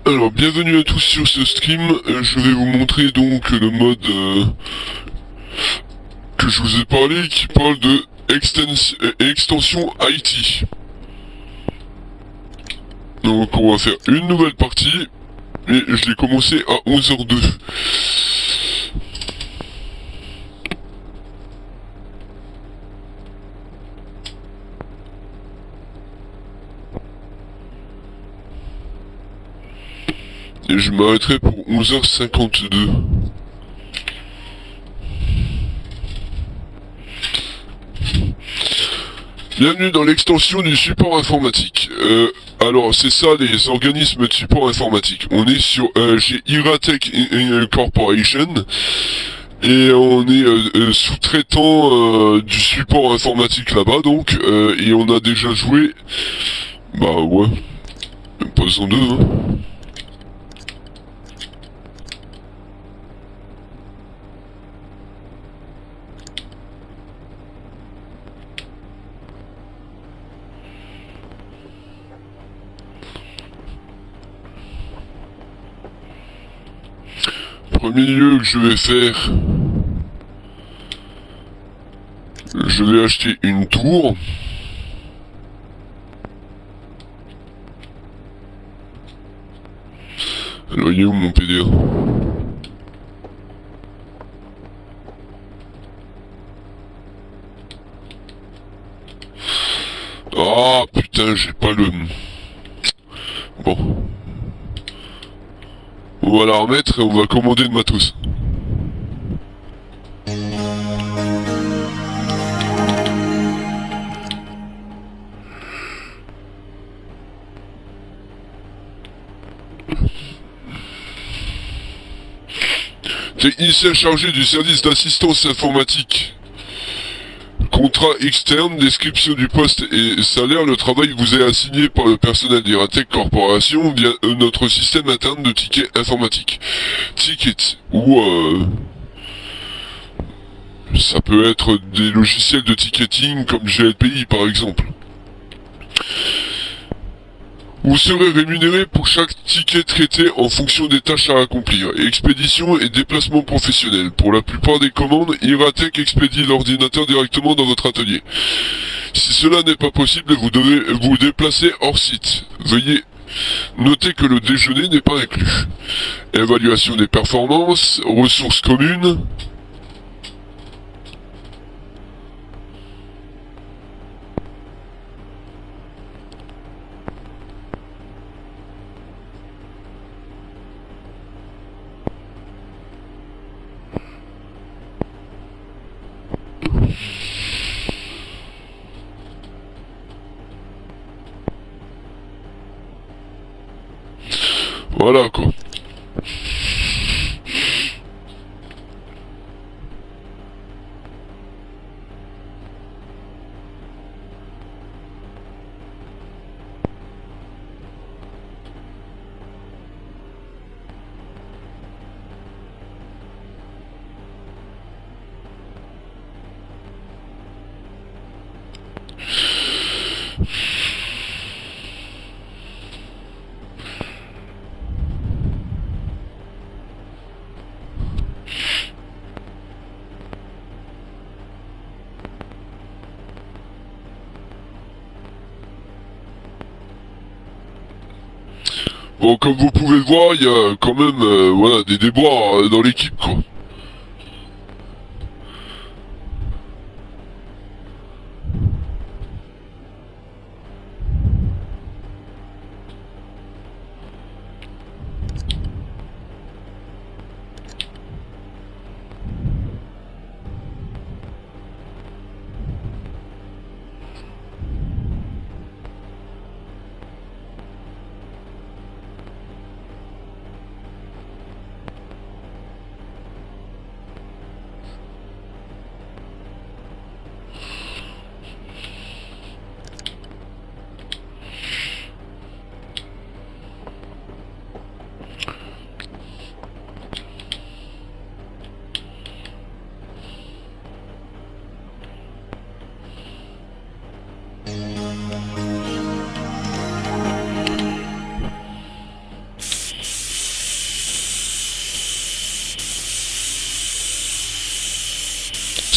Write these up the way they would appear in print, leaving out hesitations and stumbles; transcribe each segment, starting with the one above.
Alors, bienvenue à tous sur ce stream. Je vais vous montrer donc le mode que je vous ai parlé, qui parle de extension IT. Donc, on va faire une nouvelle partie, et je l'ai commencé à 11h02. Et je m'arrêterai pour 11h52. Bienvenue dans l'extension du support informatique. Alors c'est ça les organismes de support informatique. On est sur chez Iratech Corporation et on est sous-traitant du support informatique là-bas donc et on a déjà joué. Bah ouais, même pas 102 hein. Premier lieu que je vais faire, je vais acheter une tour. Alors il est où mon PDA? Ah putain, j'ai pas le... Bon. On va la remettre et on va commander le matos. Technicien chargé du service d'assistance informatique. Contrat externe, description du poste et salaire. Le travail vous est assigné par le personnel d'Iratech Corporation via notre système interne de tickets informatiques. Tickets ou ça peut être des logiciels de ticketing comme GLPI par exemple. Vous serez rémunéré pour chaque ticket traité en fonction des tâches à accomplir. Expédition et déplacement professionnel. Pour la plupart des commandes, Iratech expédie l'ordinateur directement dans votre atelier. Si cela n'est pas possible, vous devez vous déplacer hors site. Veuillez noter que le déjeuner n'est pas inclus. Évaluation des performances, ressources communes. Voilà quoi. Bon, comme vous pouvez le voir, il y a quand même voilà, des déboires dans l'équipe quoi.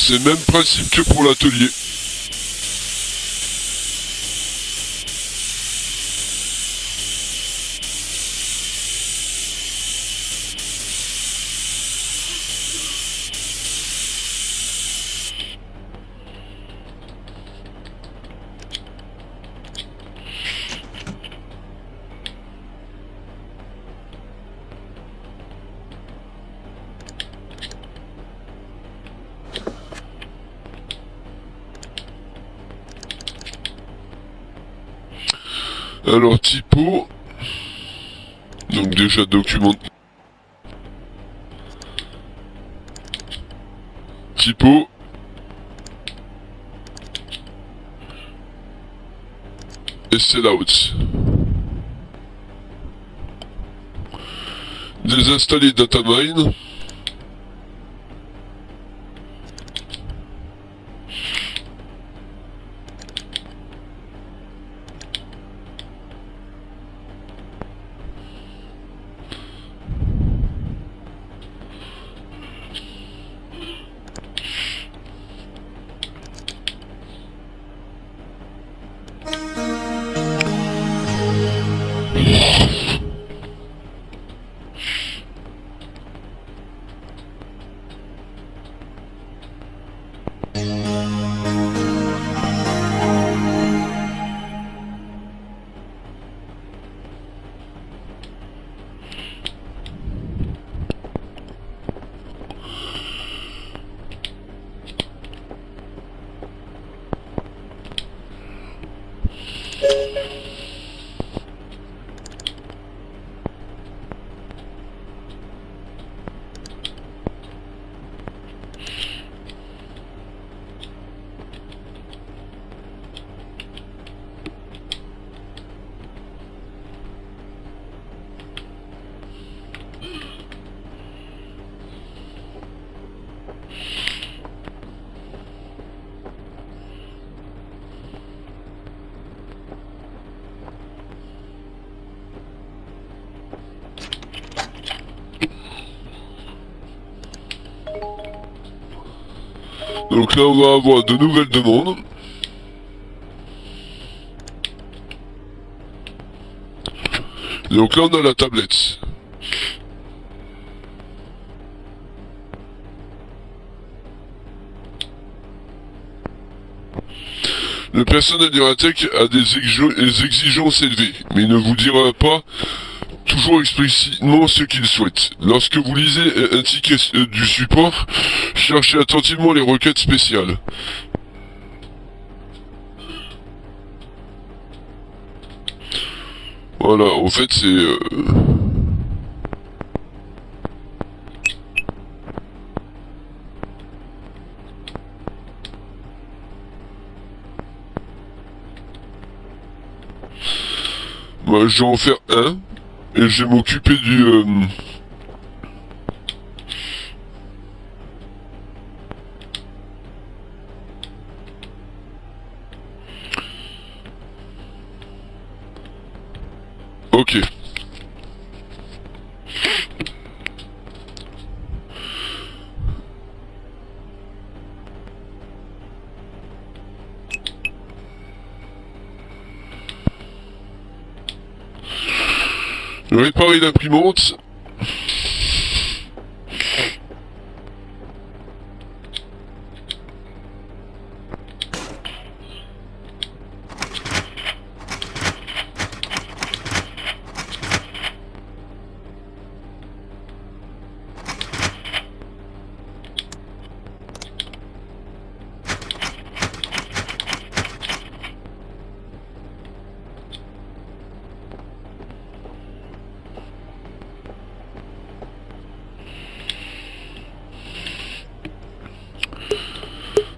C'est le même principe que pour l'atelier. Alors typo, donc déjà document, typo, et sellout. Désinstaller datamine. Donc là on va avoir de nouvelles demandes. Donc là on a la tablette. Le personnel d'Iratech a des exigences élevées, mais il ne vous dira pas toujours explicitement ce qu'il souhaite. Lorsque vous lisez un ticket du support, cherchez attentivement les requêtes spéciales. Voilà, en fait c'est... Moi je vais en faire un, et je vais m'occuper du... Ok. Réparer l'imprimante.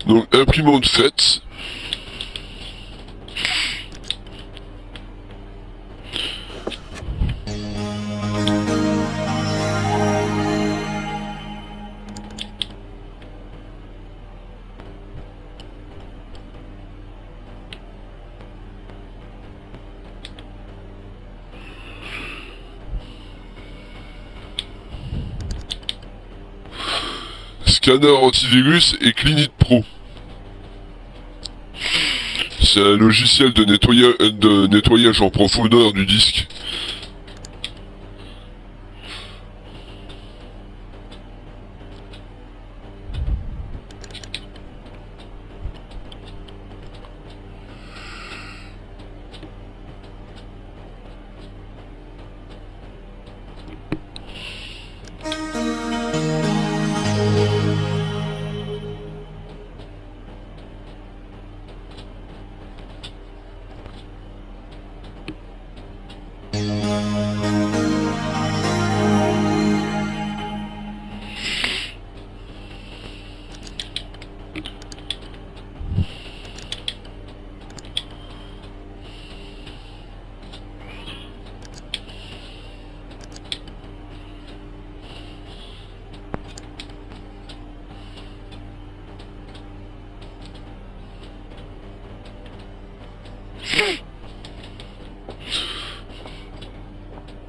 Donc imprimante faite. Scanner antivirus et Cleanit Pro. C'est un logiciel de nettoyage en profondeur du disque.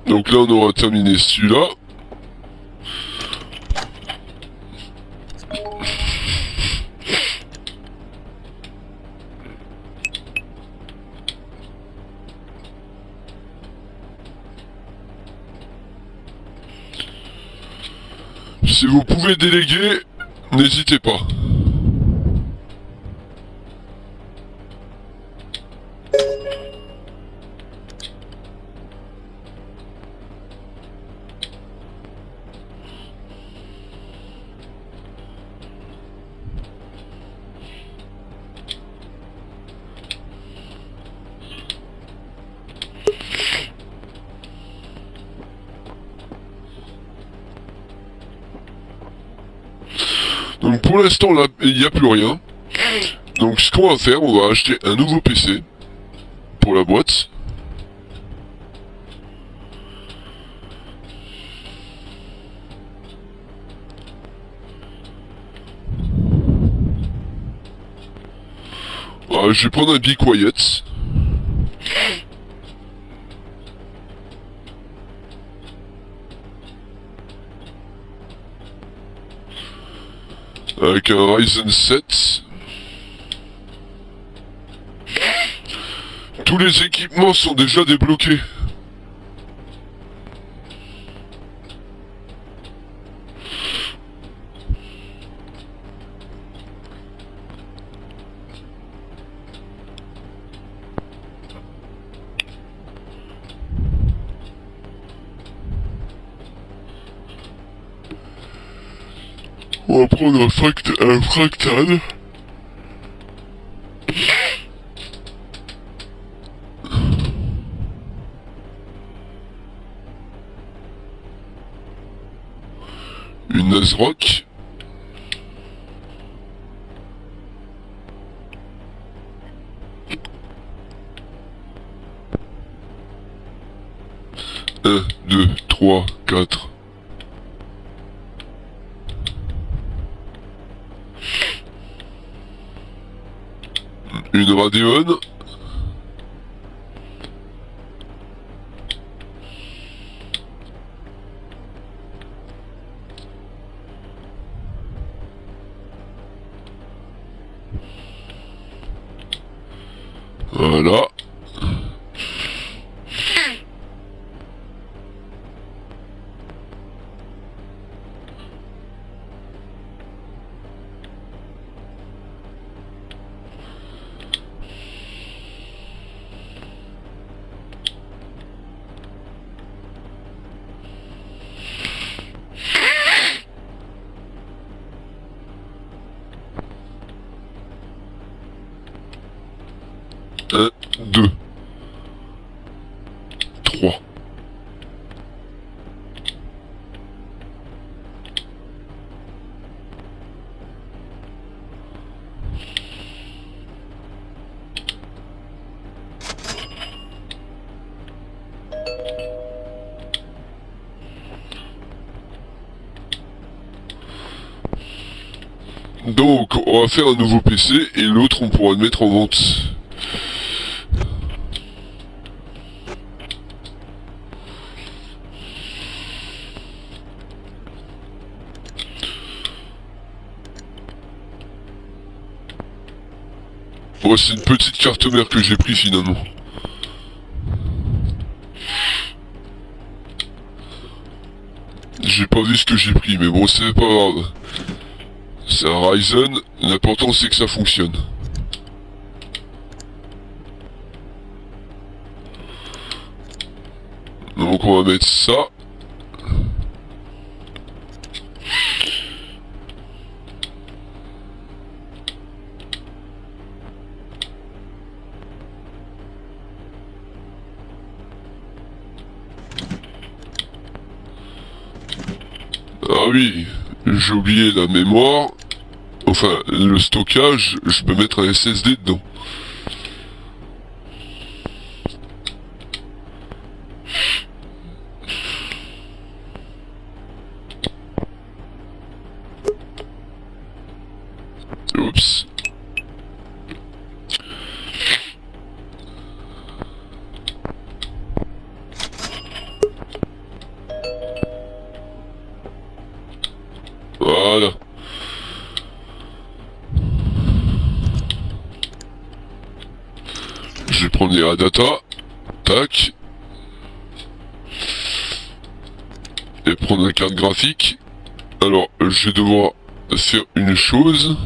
Donc là on aura terminé celui-là. Si vous pouvez déléguer, n'hésitez pas. Donc pour l'instant là, il n'y a plus rien. Donc ce qu'on va faire, on va acheter un nouveau PC pour la boîte. Je vais prendre un Be Quiet. Avec un Ryzen 7. Tous les équipements sont déjà débloqués. On va prendre un fractal. Une ASRock. Un, deux, trois, quatre. Une Radeon. Voilà. Un, deux, trois. Donc, on va faire un nouveau PC et l'autre on pourra le mettre en vente. Bon, c'est une petite carte mère que j'ai pris finalement. J'ai pas vu ce que j'ai pris, mais bon, c'est pas grave. C'est un Ryzen, l'important c'est que ça fonctionne. Donc on va mettre ça. Ah oui, j'ai oublié la mémoire. Enfin, le stockage, je peux mettre un SSD dedans. Oups. Voilà. Je vais prendre les data. Tac. Et prendre la carte graphique. Alors, je vais devoir faire une chose.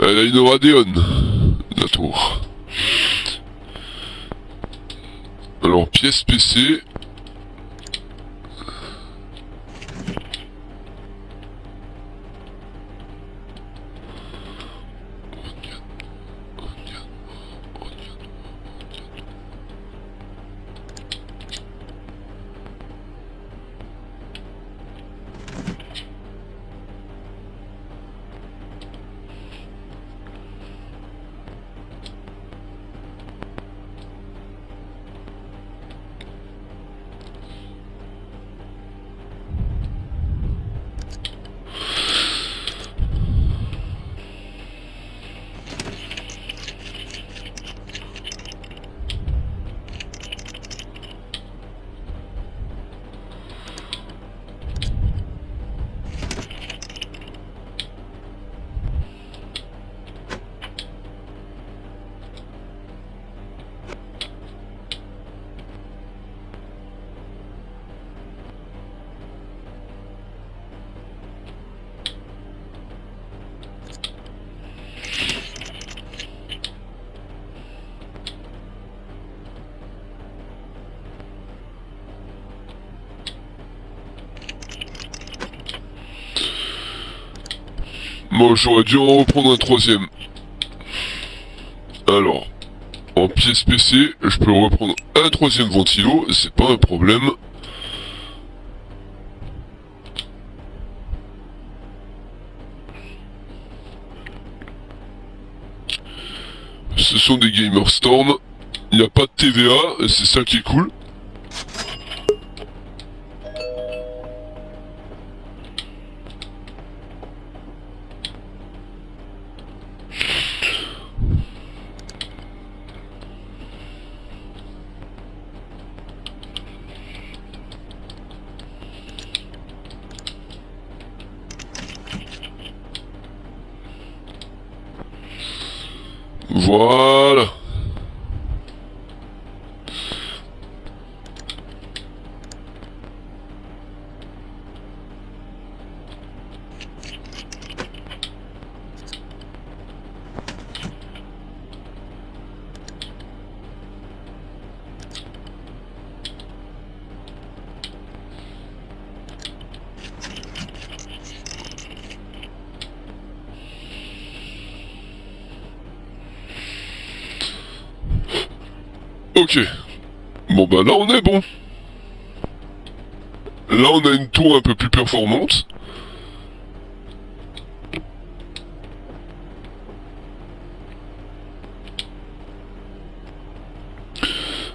Elle a une Radeon, la tour. Alors, pièce PC. Moi, j'aurais dû en reprendre un troisième. Alors, en pièce PC, je peux reprendre un troisième ventilo, c'est pas un problème. Ce sont des Gamer Storm. Il n'y a pas de TVA, c'est ça qui est cool. Voilà. Ok. Bon bah là on est bon. Là on a une tour un peu plus performante.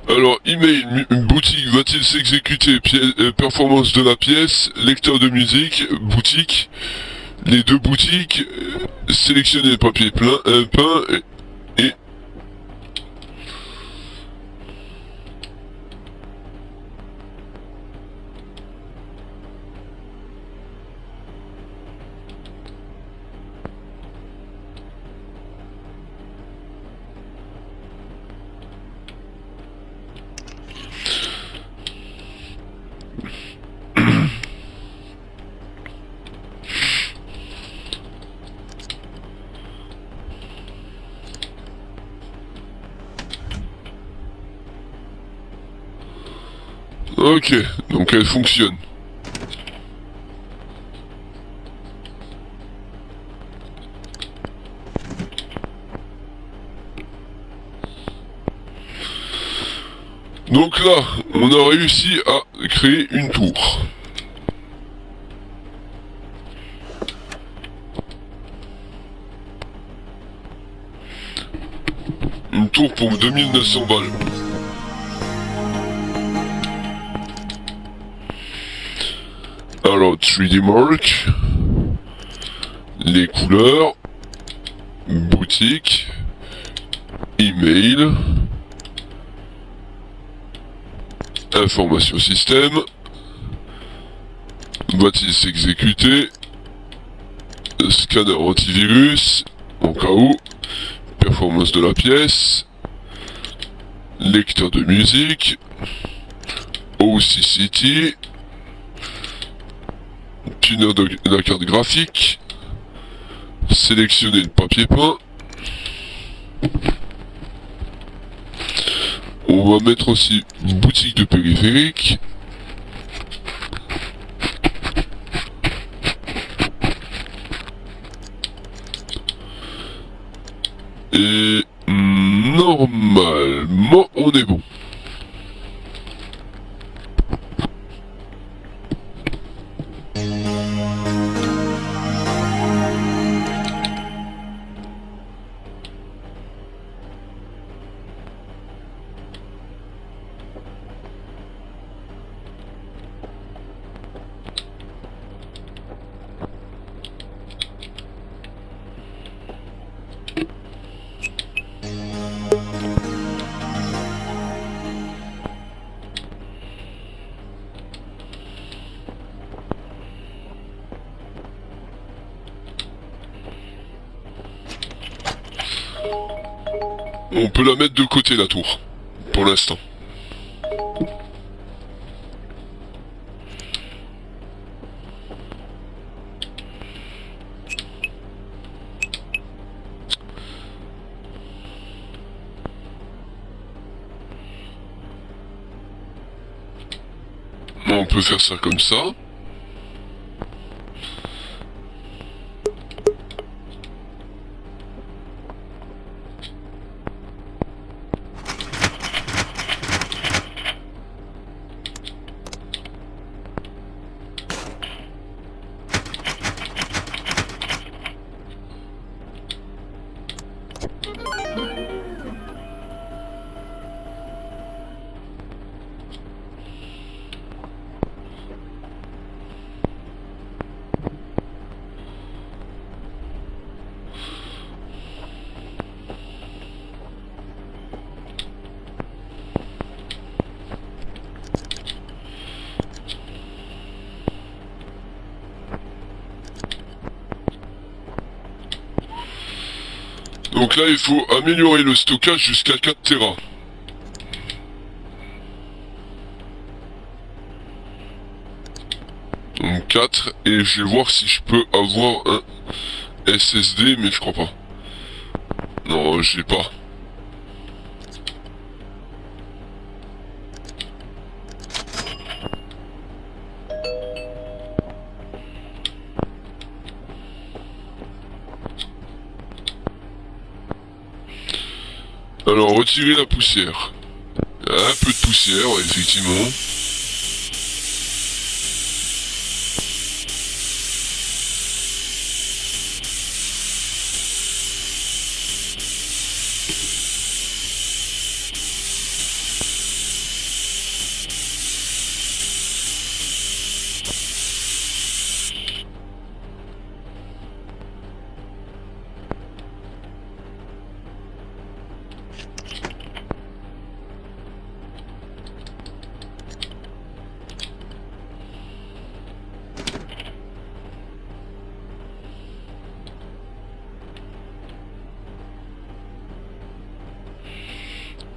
Alors, email, boutique, va-t-il s'exécuter? Performance de la pièce, lecteur de musique, boutique. Les deux boutiques, sélectionnez le papier peint et Ok, donc elle fonctionne. Donc là, on a réussi à créer une tour. Une tour pour 2900 balles. Alors, 3D Mark, les couleurs, boutique, email, information système, bâtisse exécutée, scanner antivirus, en cas où, performance de la pièce, lecteur de musique, OCCT, tuner de la carte graphique, sélectionner le papier peint. On va mettre aussi une boutique de périphérique. Et normalement on est bon. On peut la mettre de côté la tour, pour l'instant. On peut faire ça comme ça. Donc là, il faut améliorer le stockage jusqu'à 4 Tera. Donc 4, et je vais voir si je peux avoir un SSD, mais je crois pas. Non, je l'ai pas. Alors, retirer la poussière. Un peu de poussière, ouais, effectivement.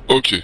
Ok.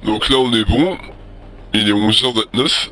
Donc là on est bon. Il est 11h29.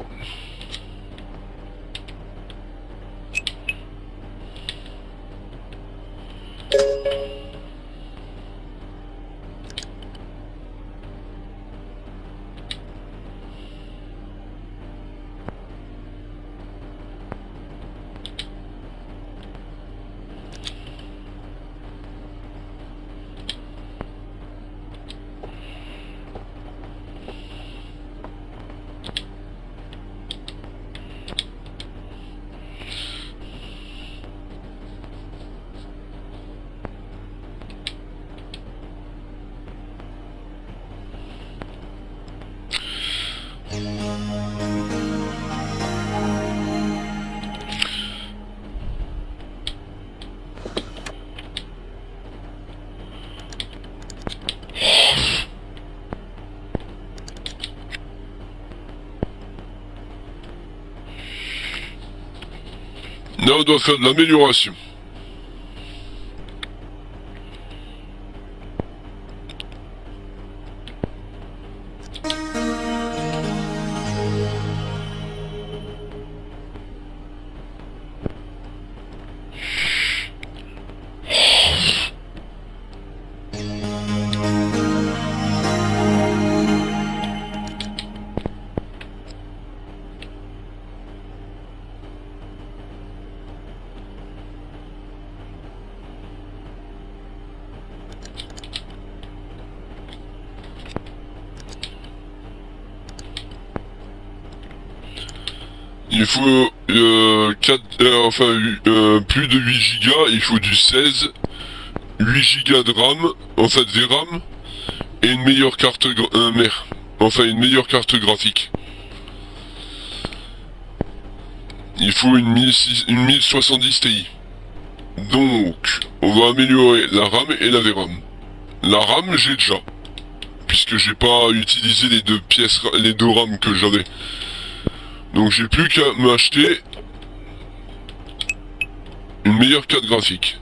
Là on doit faire de l'amélioration. Il faut plus de 8 Go, il faut du 16, 8 Go de RAM, en fait VRAM, et une meilleure carte mère. Enfin une meilleure carte graphique. Il faut une 1070 Ti. Donc, on va améliorer la RAM et la VRAM. La RAM, j'ai déjà. Puisque j'ai pas utilisé les deux pièces, les deux RAM que j'avais. Donc j'ai plus qu'à m'acheter une meilleure carte graphique.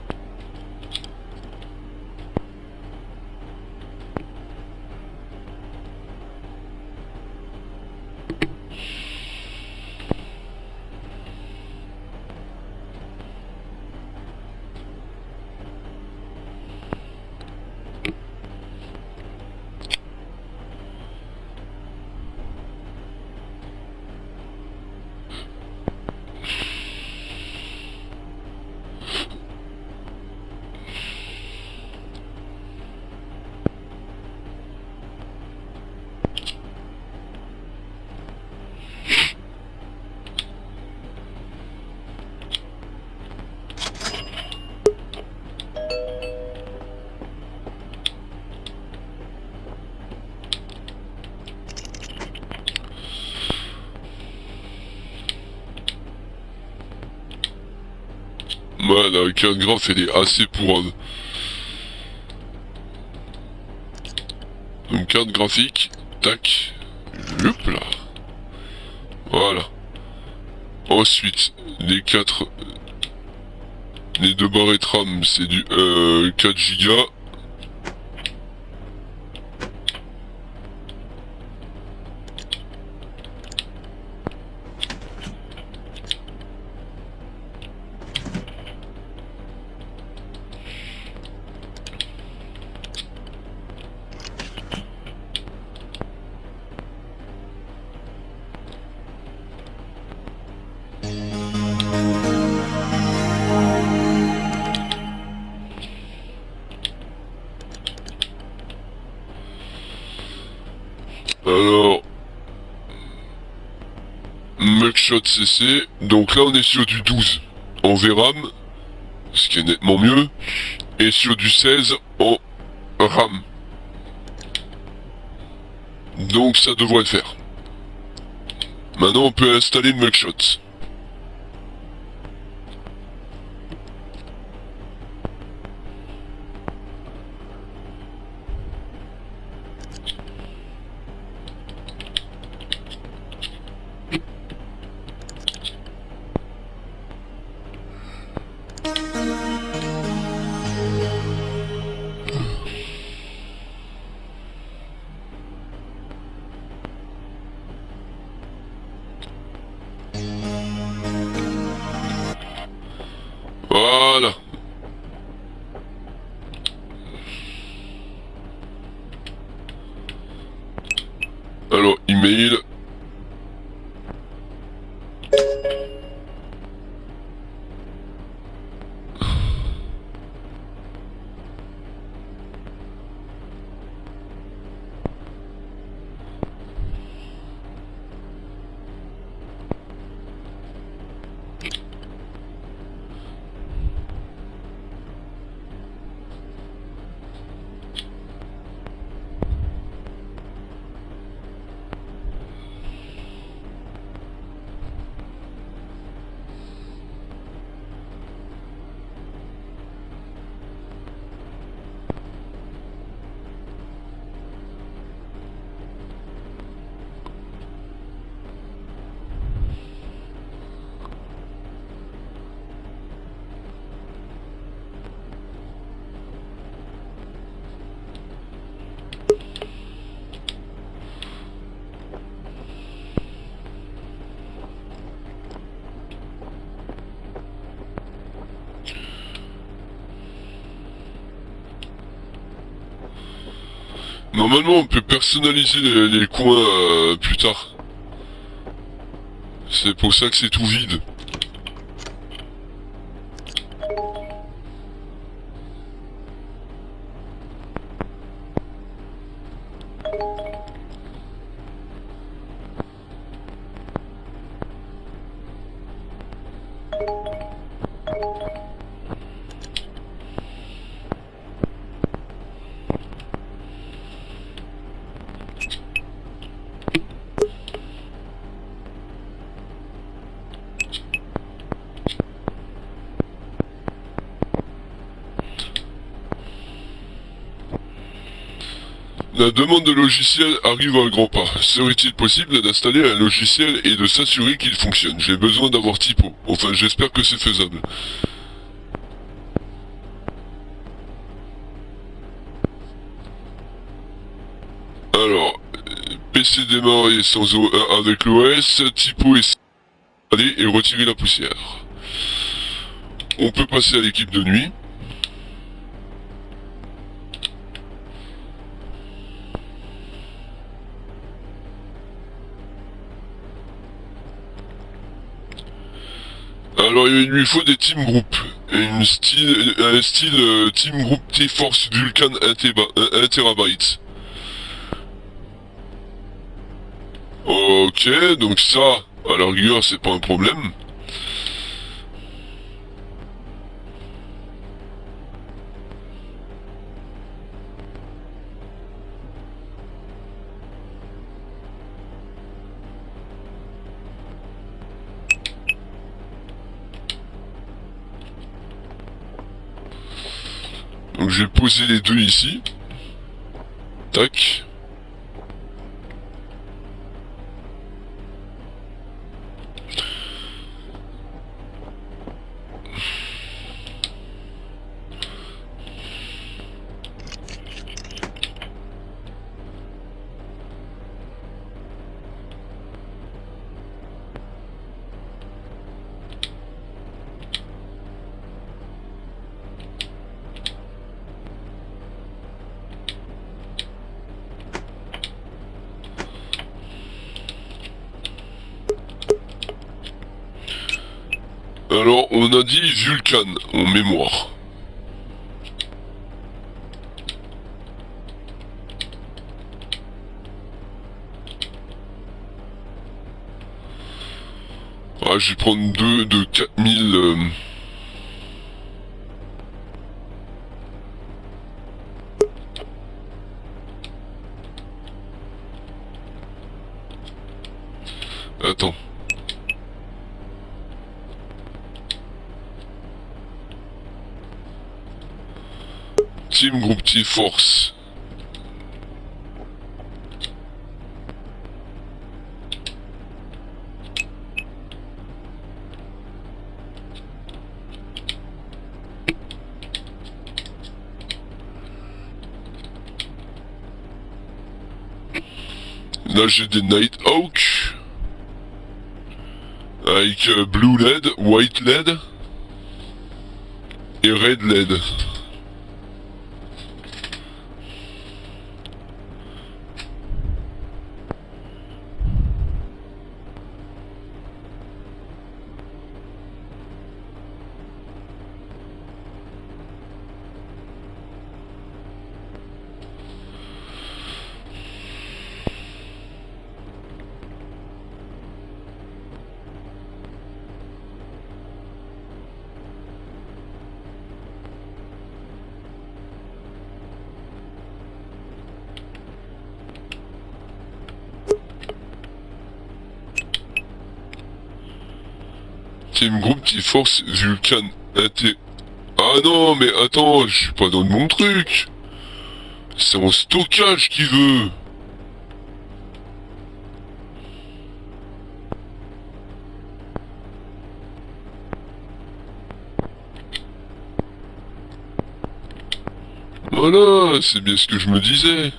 Ouais, la carte graph elle est assez pourrave. Donc carte graphique, tac, hop là. Voilà. Ensuite, les deux barrettes RAM, c'est du 4 Go. Alors, Mugshot CC, donc là on est sur du 12 en VRAM, ce qui est nettement mieux, et sur du 16 en RAM. Donc ça devrait le faire. Maintenant on peut installer le Mugshot. Voilà. Alors, email. Normalement, on peut personnaliser les coins plus tard. C'est pour ça que c'est tout vide. La demande de logiciel arrive à grands pas. Serait-il possible d'installer un logiciel et de s'assurer qu'il fonctionne? J'ai besoin d'avoir typo. Enfin, j'espère que c'est faisable. Alors, PC démarrer sans avec l'OS, typo et aller et retirer la poussière. On peut passer à l'équipe de nuit. Alors il lui faut des team group, un style team group T-Force Vulcan 1 TB. Ok, donc ça, à la rigueur, c'est pas un problème. Donc je vais poser les deux ici. Tac. Alors, on a dit Vulcan en mémoire. Ah, je vais prendre deux de 4000... Attends. Team Group T-Force. Là j'ai des Nighthawk. Avec Blue LED, White LED. et Red LED. Team Group qui force Vulcan inté... Ah non, mais attends, je suis pas dans mon truc. C'est en stockage qu'il veut. Voilà, c'est bien ce que je me disais.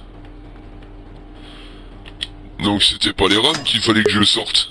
Donc c'était pas les rames qu'il fallait que je sorte.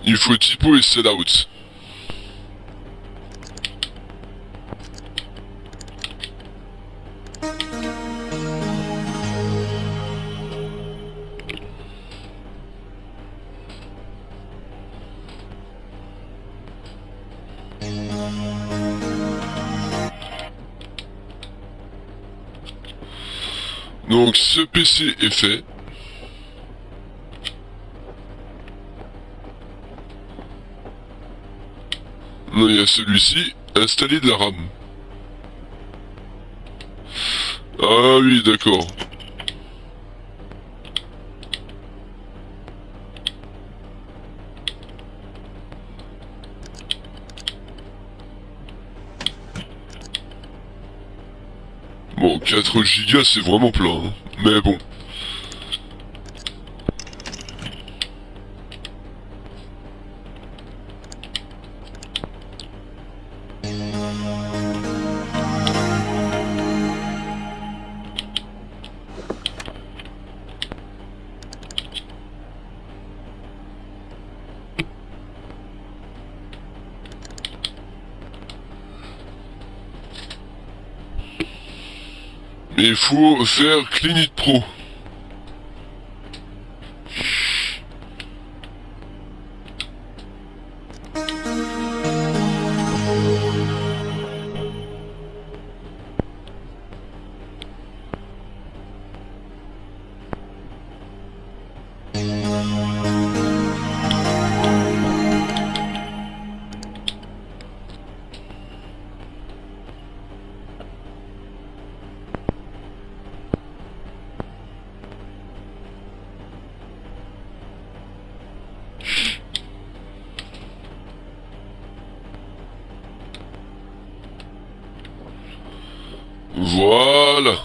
Il faut typo et sell out. Donc ce PC est fait. Non, il y a celui-ci, installer de la RAM. Ah oui, d'accord. Bon, 4 Go c'est vraiment plein, hein. Mais bon. Mais il faut faire Clean It Pro. Voilà.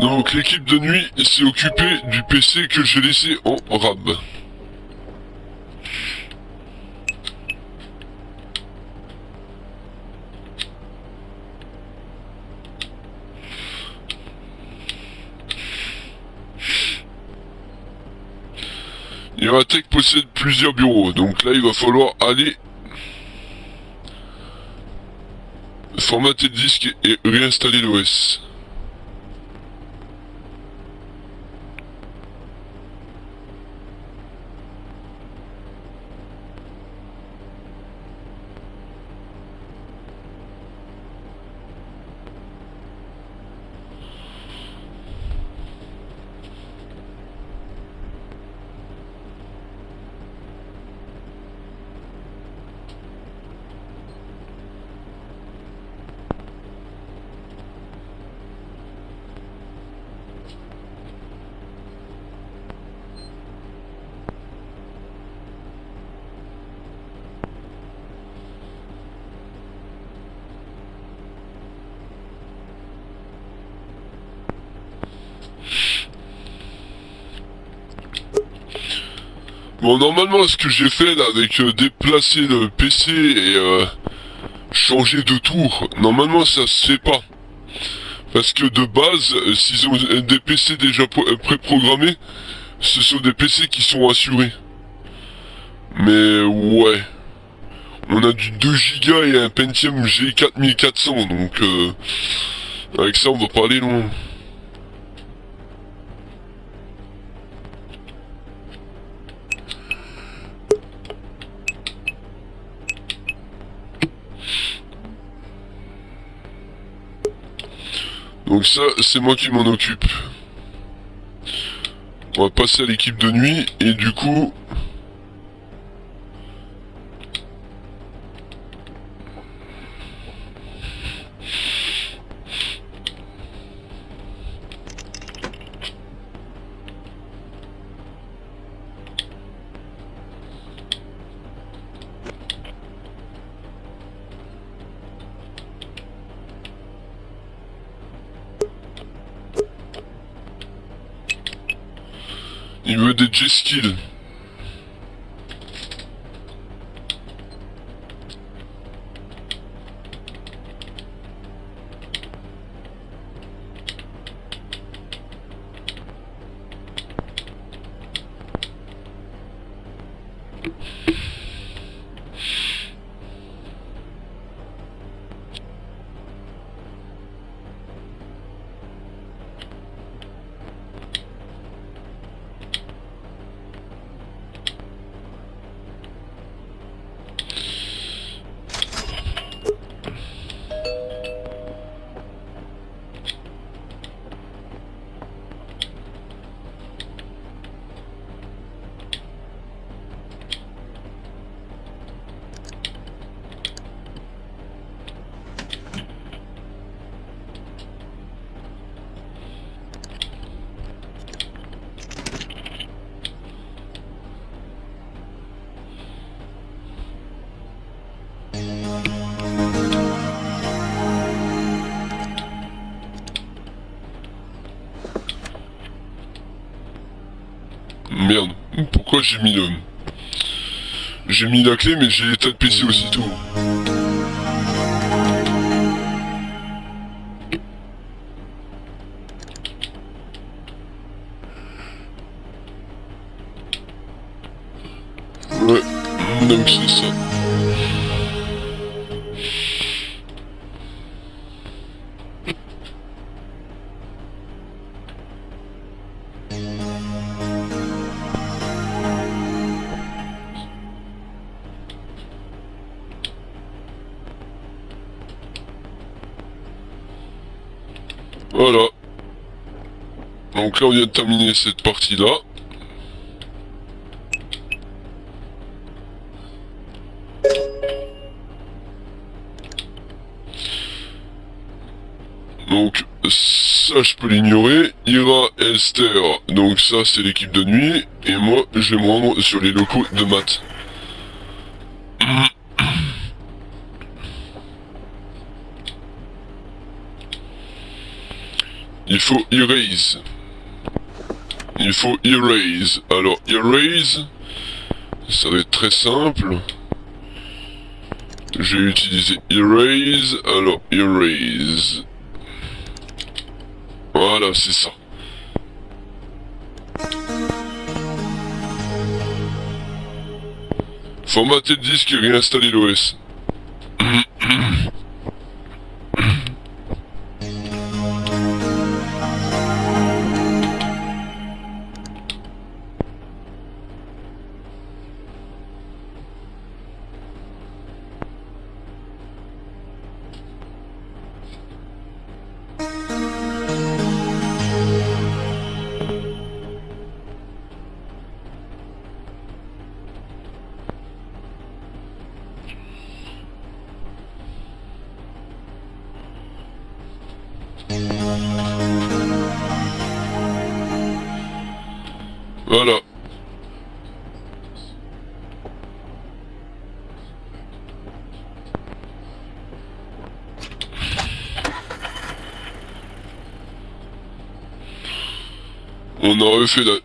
Donc l'équipe de nuit s'est occupée du PC que j'ai laissé en rab. Iratech possède plusieurs bureaux, donc là il va falloir aller formater le disque et réinstaller l'OS. Bon, normalement, ce que j'ai fait là, avec déplacer le PC et changer de tour, normalement ça se fait pas. Parce que de base, s'ils ont des PC déjà préprogrammés, ce sont des PC qui sont assurés. Mais ouais, on a du 2 Go et un Pentium G4400, donc avec ça on va pas aller loin. Donc ça, c'est moi qui m'en occupe. On va passer à l'équipe de nuit, et du coup... Il veut des J-Skills. Merde, pourquoi j'ai mis le... J'ai mis la clé, mais j'ai l'état de PC aussitôt. Ouais, donc c'est ça. Voilà. Donc là on vient de terminer cette partie-là. Donc ça je peux l'ignorer. Ira Esther, donc ça c'est l'équipe de nuit. Et moi je vais me rendre sur les locaux de maths. Il faut erase. Il faut erase. Alors, erase, ça va être très simple. J'ai utilisé erase. Alors, erase. Voilà, c'est ça. Formater le disque et réinstaller l'OS. Voilà.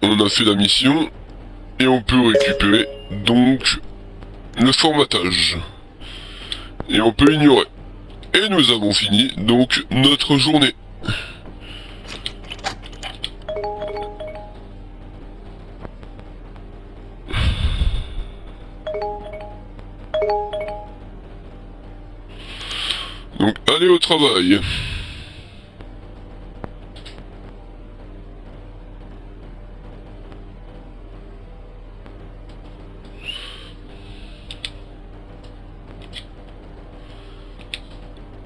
On a fait la mission et on peut récupérer donc le formatage. Et on peut ignorer. Et nous avons fini donc notre journée. Donc allez au travail.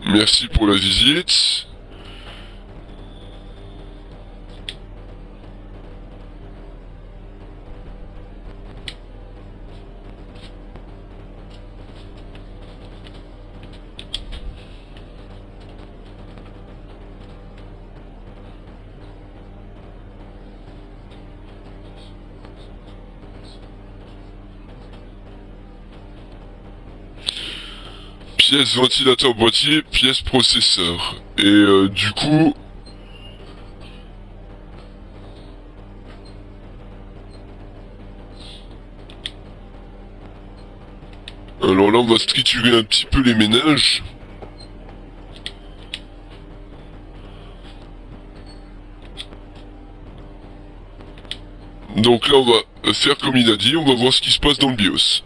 Merci pour la visite. Pièce ventilateur boîtier, pièce processeur. Et du coup... Alors là on va triturer un petit peu les ménages. Donc là on va faire comme il a dit, on va voir ce qui se passe dans le BIOS.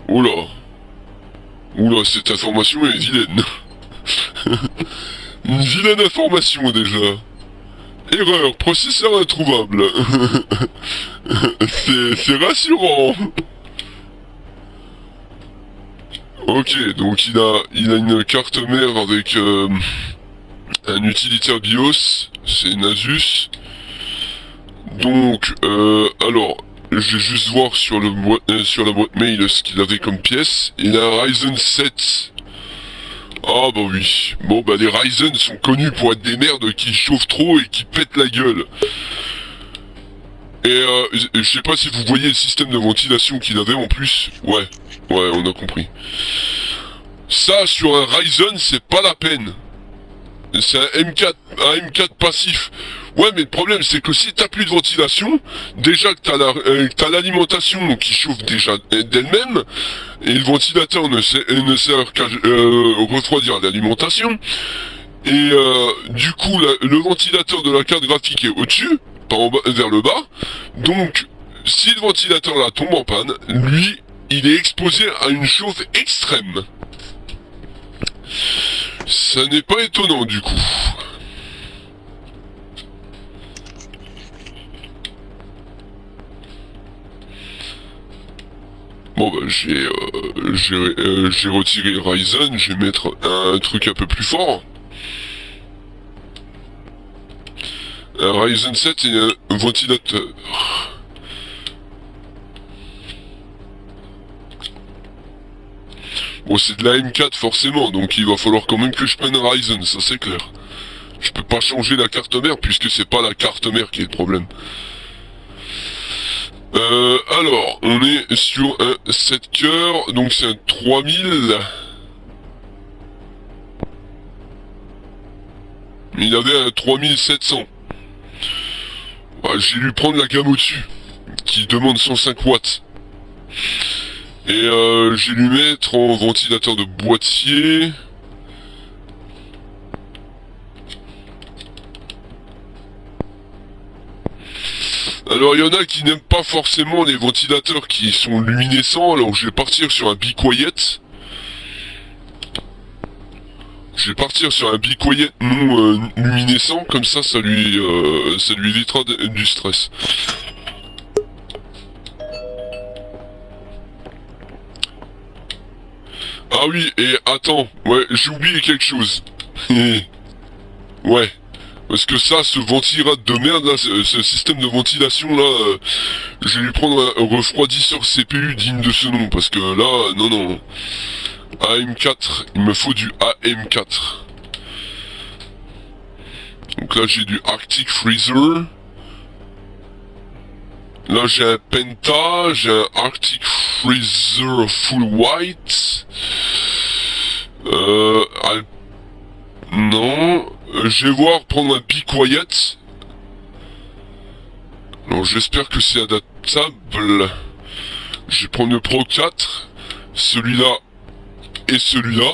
Oula. Oula, cette information est vilaine. Une vilaine information déjà. Erreur, processeur introuvable. C'est rassurant. Ok, donc il a une carte mère avec un utilitaire BIOS, c'est une Asus. Donc, alors, je vais juste voir sur la boîte mail ce qu'il avait comme pièce. Il a un Ryzen 7. Ah bah oui. Bon bah les Ryzen sont connus pour être des merdes qui chauffent trop et qui pètent la gueule. Et je sais pas si vous voyez le système de ventilation qu'il avait en plus. Ouais, on a compris. Ça sur un Ryzen c'est pas la peine. C'est un M4 passif. Ouais, mais le problème, c'est que si t'as plus de ventilation, déjà que t'as l'alimentation qui chauffe déjà d'elle-même, et le ventilateur ne sert qu'à refroidir l'alimentation, et du coup, le ventilateur de la carte graphique est au-dessus, pas en bas, vers le bas, donc, si le ventilateur là tombe en panne, lui, il est exposé à une chauffe extrême. Ça n'est pas étonnant du coup. Bon bah j'ai retiré le Ryzen, je vais mettre un truc un peu plus fort. Un Ryzen 7 et un ventilateur. Bon c'est de la M4 forcément, donc il va falloir quand même que je prenne un Ryzen, ça c'est clair. Je peux pas changer la carte mère puisque c'est pas la carte mère qui est le problème. Alors, on est sur un 7 cœurs, donc c'est un 3000. Il avait un 3700. Bah, j'ai dû prendre la gamme au-dessus, qui demande 105 watts. Et j'ai dû mettre en ventilateur de boîtier. Alors il y en a qui n'aiment pas forcément les ventilateurs qui sont luminescents, alors je vais partir sur un Be Quiet. Je vais partir sur un Be Quiet non luminescent, comme ça ça lui évitera du stress. Ah oui, et attends, ouais, j'ai oublié quelque chose. Ouais, parce que ça, ce ventilate de merde là, ce système de ventilation là, je vais lui prendre un refroidisseur CPU digne de ce nom, parce que là, non. AM4, il me faut du AM4. Donc là j'ai du Arctic Freezer. Là j'ai un Penta, j'ai un Arctic Freezer Full White. Non, je vais voir prendre un Be Quiet. Alors j'espère que c'est adaptable. Je vais prendre le Pro 4, celui-là et celui-là.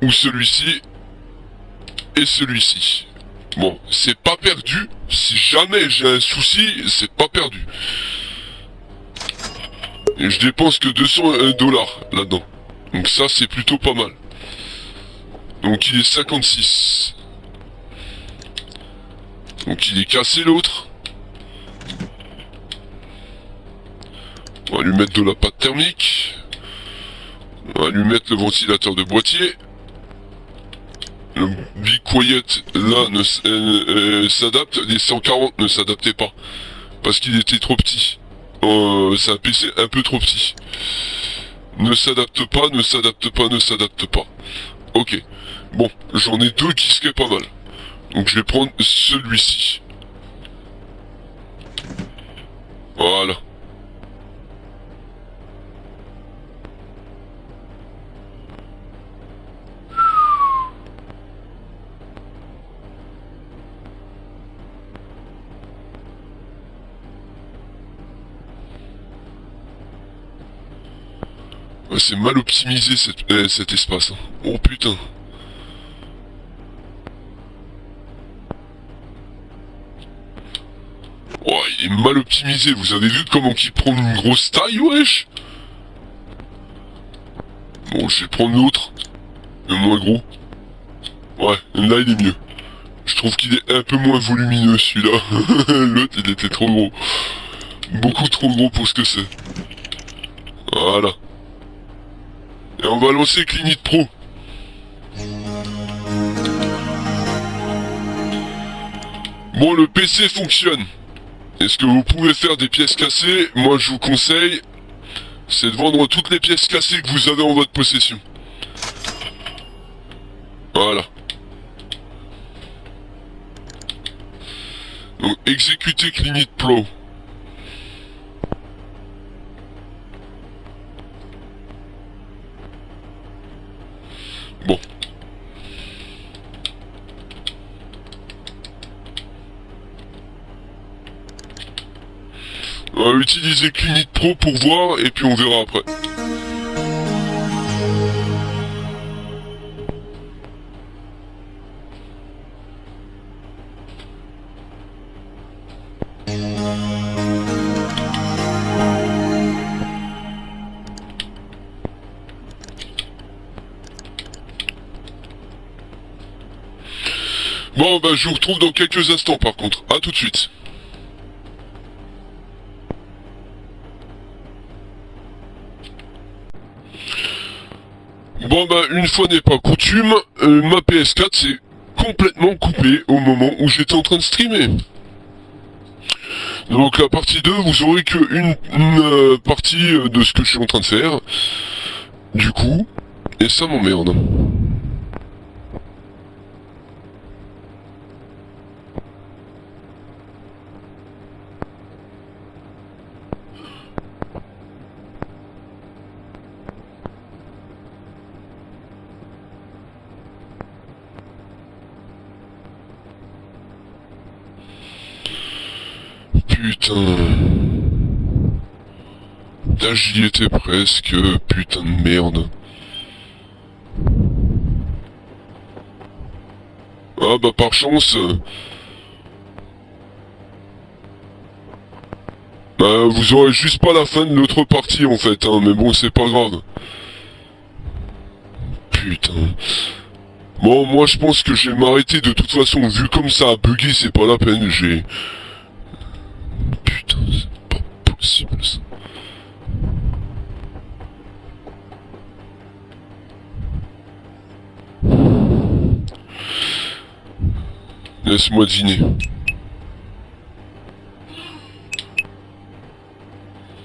Ou celui-ci et celui-ci. Bon, c'est pas perdu. Si jamais j'ai un souci, c'est pas perdu. Et je dépense que 200 dollars là-dedans. Donc ça, c'est plutôt pas mal. Donc il est 56. Donc il est cassé l'autre. On va lui mettre de la pâte thermique. On va lui mettre le ventilateur de boîtier. Le Be Quiet là s'adapte. Les 140 ne s'adaptaient pas. Parce qu'il était trop petit. C'est un PC un peu trop petit. Ne s'adapte pas, ne s'adapte pas, ne s'adapte pas. Ok. Bon, j'en ai deux qui seraient pas mal. Donc je vais prendre celui-ci. Voilà. C'est mal optimisé cet espace. Hein. Oh putain. Oh, il est mal optimisé. Vous avez vu comment il prend une grosse taille, wesh? Bon, je vais prendre l'autre. Le moins gros. Ouais, là il est mieux. Je trouve qu'il est un peu moins volumineux celui-là. L'autre il était trop gros. Beaucoup trop gros pour ce que c'est. Voilà. Et on va lancer Clinit Pro. Bon, le PC fonctionne. Est-ce que vous pouvez faire des pièces cassées? Moi, je vous conseille, c'est de vendre toutes les pièces cassées que vous avez en votre possession. Voilà. Donc, exécutez Clinit Pro. Bon. On va utiliser Clinit Pro pour voir et puis on verra après. Bon, bah je vous retrouve dans quelques instants par contre. À tout de suite. Bon bah une fois n'est pas coutume, ma PS4 s'est complètement coupée au moment où j'étais en train de streamer. Donc la partie 2, vous aurez que une partie de ce que je suis en train de faire. Du coup, et ça m'emmerde. Putain. Là j'y étais presque, putain de merde. Ah bah par chance... Bah vous aurez juste pas la fin de l'autre partie en fait, hein, mais bon c'est pas grave. Putain. Bon moi je pense que je vais m'arrêter de toute façon, vu comme ça a bugué c'est pas la peine, j'ai... Putain c'est pas possible ça. Laisse-moi deviner.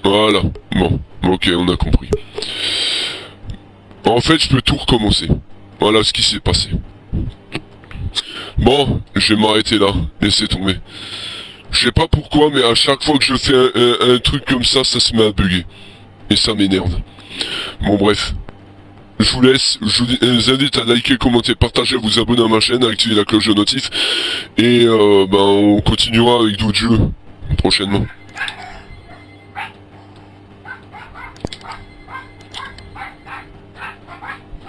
Voilà, bon, ok, on a compris. En fait, je peux tout recommencer. Voilà ce qui s'est passé. Bon, je vais m'arrêter là, laissez tomber. Je sais pas pourquoi, mais à chaque fois que je fais un truc comme ça se met à bugger. Et ça m'énerve. Bon bref. Je vous laisse, je vous invite à liker, commenter, partager, vous abonner à ma chaîne, à activer la cloche de notif. Et ben on continuera avec d'autres jeux prochainement.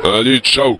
Allez, ciao!